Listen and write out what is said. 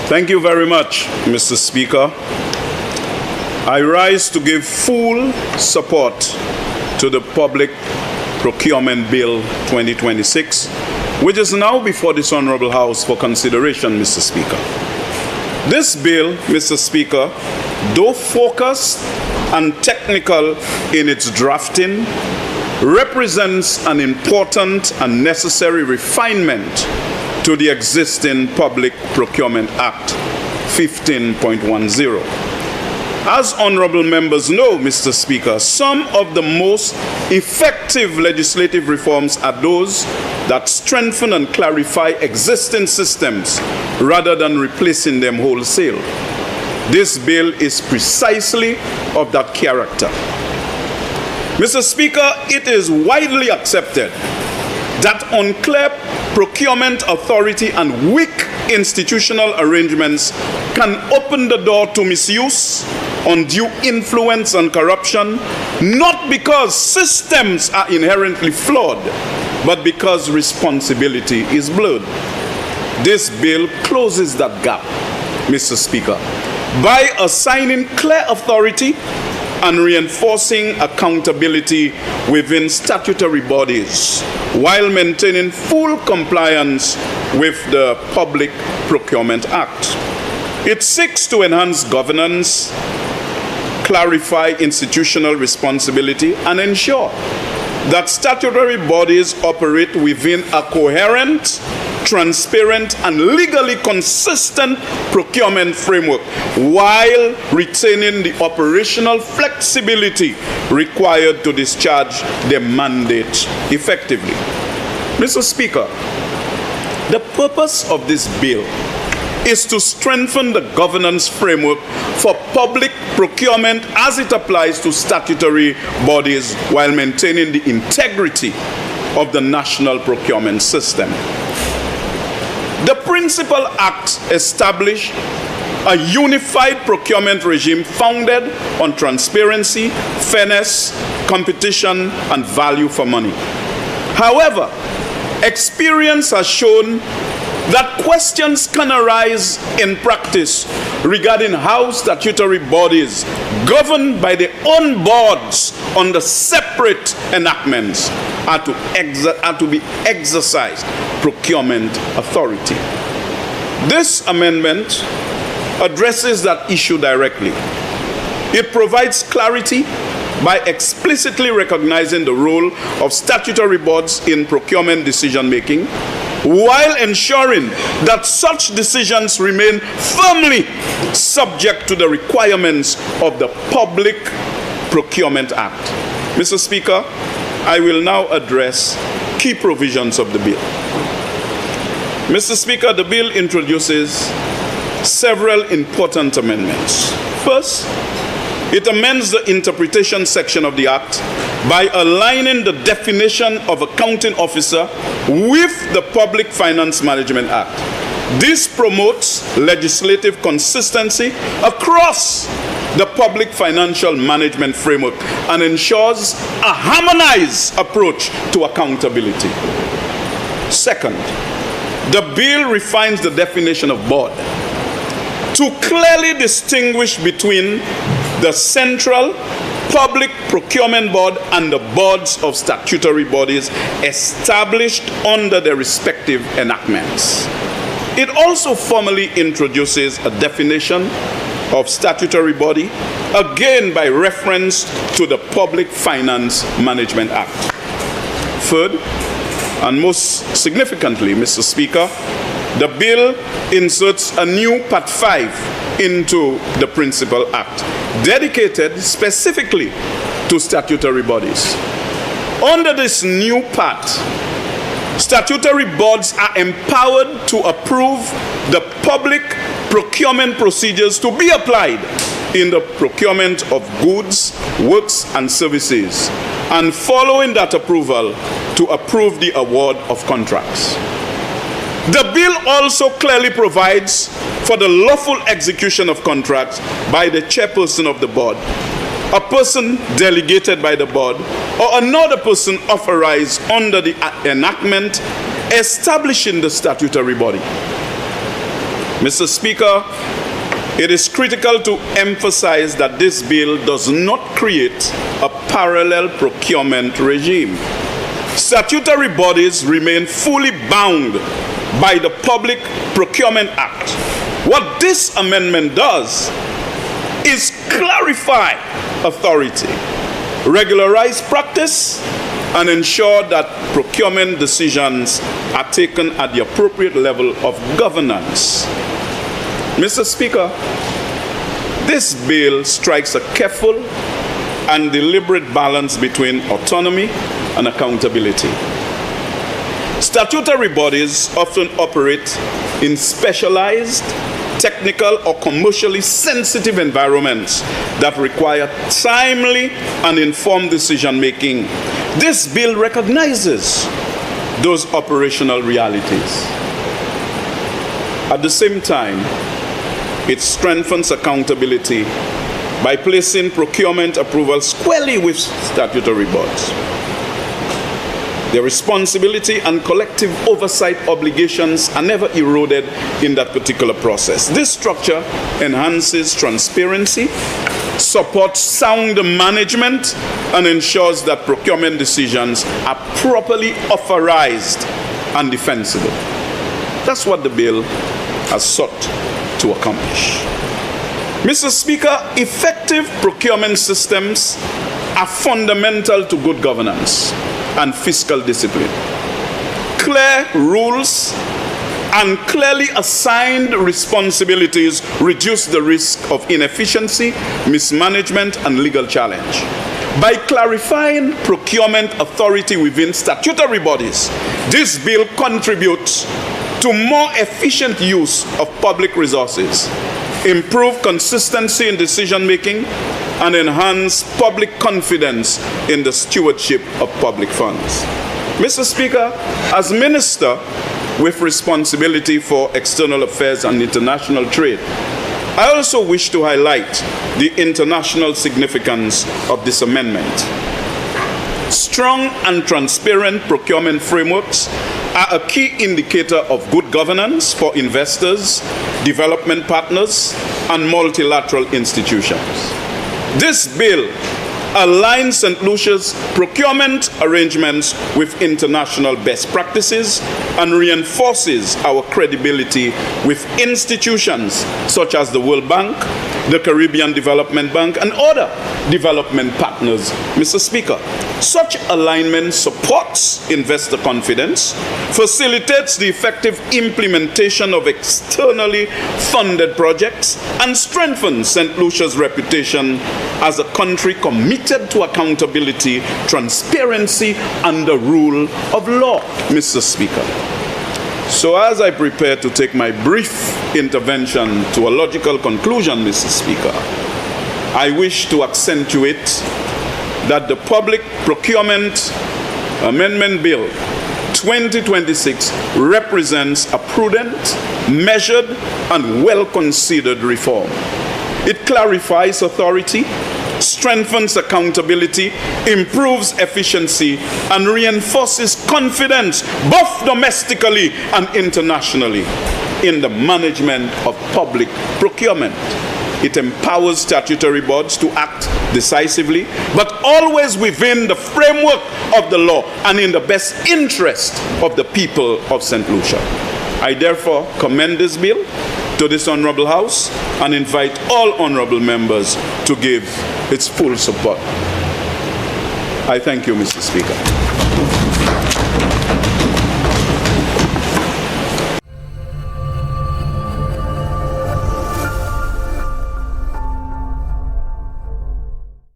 Thank you very much, Mr. Speaker. I rise to give full support to the Public Procurement Bill 2026, which is now before this Honorable House for consideration, Mr. Speaker. This bill, Mr. Speaker, though focused and technical in its drafting, represents an important and necessary refinement to the existing Public Procurement Act 15.10. As honorable members know, Mr. Speaker, some of the most effective legislative reforms are those that strengthen and clarify existing systems rather than replacing them wholesale. This bill is precisely of that character. Mr. Speaker, it is widely accepted that unclear procurement authority and weak institutional arrangements can open the door to misuse, undue influence, and corruption, not because systems are inherently flawed, but because responsibility is blurred. This bill closes that gap, Mr. Speaker, by assigning clear authority and reinforcing accountability within statutory bodies while maintaining full compliance with the Public Procurement Act. It seeks to enhance governance, clarify institutional responsibility, and ensure that statutory bodies operate within a coherent, transparent, and legally consistent procurement framework while retaining the operational flexibility required to discharge their mandate effectively. Mr. Speaker, the purpose of this bill is to strengthen the governance framework for public procurement as it applies to statutory bodies while maintaining the integrity of the national procurement system. The Principal Act established a unified procurement regime founded on transparency, fairness, competition, and value for money. However, experience has shown that questions can arise in practice regarding how statutory bodies governed by their own boards under separate enactments are to be exercised procurement authority. This amendment addresses that issue directly. It provides clarity by explicitly recognizing the role of statutory boards in procurement decision-making, while ensuring that such decisions remain firmly subject to the requirements of the Public Procurement Act. Mr. Speaker, I will now address key provisions of the bill. Mr. Speaker, the bill introduces several important amendments. First, it amends the interpretation section of the Act by aligning the definition of accounting officer with the Public Finance Management Act. This promotes legislative consistency across the public financial management framework and ensures a harmonized approach to accountability. Second, the bill refines the definition of board to clearly distinguish between the Central Public Procurement Board and the boards of statutory bodies established under their respective enactments. It also formally introduces a definition of statutory body, again by reference to the Public Finance Management Act. Third, and most significantly, Mr. Speaker, the bill inserts a new Part 5 into the Principal Act, dedicated specifically to statutory bodies. Under this new part, statutory boards are empowered to approve the public procurement procedures to be applied in the procurement of goods, works, and services, and following that approval, to approve the award of contracts. The bill also clearly provides for the lawful execution of contracts by the chairperson of the board, a person delegated by the board, or another person authorized under the enactment establishing the statutory body. Mr. Speaker, it is critical to emphasize that this bill does not create a parallel procurement regime. Statutory bodies remain fully bound by the Public Procurement Act. What this amendment does is clarify authority, regularize practice, and ensure that procurement decisions are taken at the appropriate level of governance. Mr. Speaker, this bill strikes a careful and deliberate balance between autonomy and accountability. Statutory bodies often operate in specialized, technical, or commercially sensitive environments that require timely and informed decision-making. This bill recognizes those operational realities. At the same time, it strengthens accountability by placing procurement approval squarely with statutory boards. Their responsibility and collective oversight obligations are never eroded in that particular process. This structure enhances transparency, supports sound management, and ensures that procurement decisions are properly authorized and defensible. That's what the bill has sought to accomplish. Mr. Speaker, effective procurement systems are fundamental to good governance and fiscal discipline. Clear rules and clearly assigned responsibilities reduce the risk of inefficiency, mismanagement, and legal challenge. By clarifying procurement authority within statutory bodies, this bill contributes to more efficient use of public resources, improve consistency in decision-making, and enhance public confidence in the stewardship of public funds. Mr. Speaker, as Minister with responsibility for external affairs and international trade, I also wish to highlight the international significance of this amendment. Strong and transparent procurement frameworks are a key indicator of good governance for investors, development partners, and multilateral institutions. This bill aligns St. Lucia's procurement arrangements with international best practices and reinforces our credibility with institutions such as the World Bank, the Caribbean Development Bank, and other development partners. Mr. Speaker, such alignment supports investor confidence, facilitates the effective implementation of externally funded projects, and strengthens St. Lucia's reputation as a country committed to accountability, transparency, and the rule of law. Mr. Speaker, so as I prepare to take my brief intervention to a logical conclusion, Mr. Speaker, I wish to accentuate that the Public Procurement Amendment Bill 2026 represents a prudent, measured, and well-considered reform. It clarifies authority, strengthens accountability, improves efficiency, and reinforces confidence both domestically and internationally in the management of public procurement. It empowers statutory boards to act decisively, but always within the framework of the law and in the best interest of the people of St. Lucia. I therefore commend this bill to this Honorable House and invite all honorable members to give its full support. I thank you, Mr. Speaker.